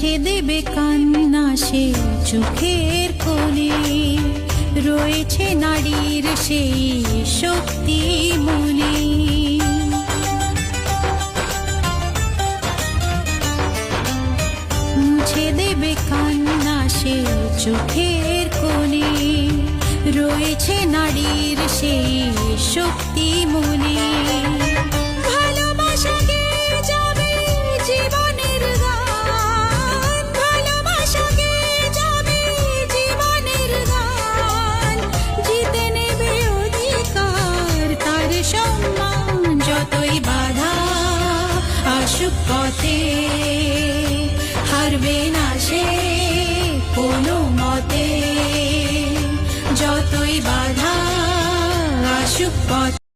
মুছে দেবে কান্না সে চোখের কোণে, রয়েছে নারীর সেই শক্তি মনে। মুছে দেবে কান্না সে চোখের কোণে, রয়েছে নারীর সেই শক্তি মনে। ভালোবাসা গেয়ে যাবে জীবনের গান, ভালোবাসা গেয়ে যাবে জীবনের গান, জিতে নেবে অধিকার তার সম্মান। যতই বাধা আসুক পথে, হারবে না সে কোনো মতে। যতই বাধা আসুক পথে।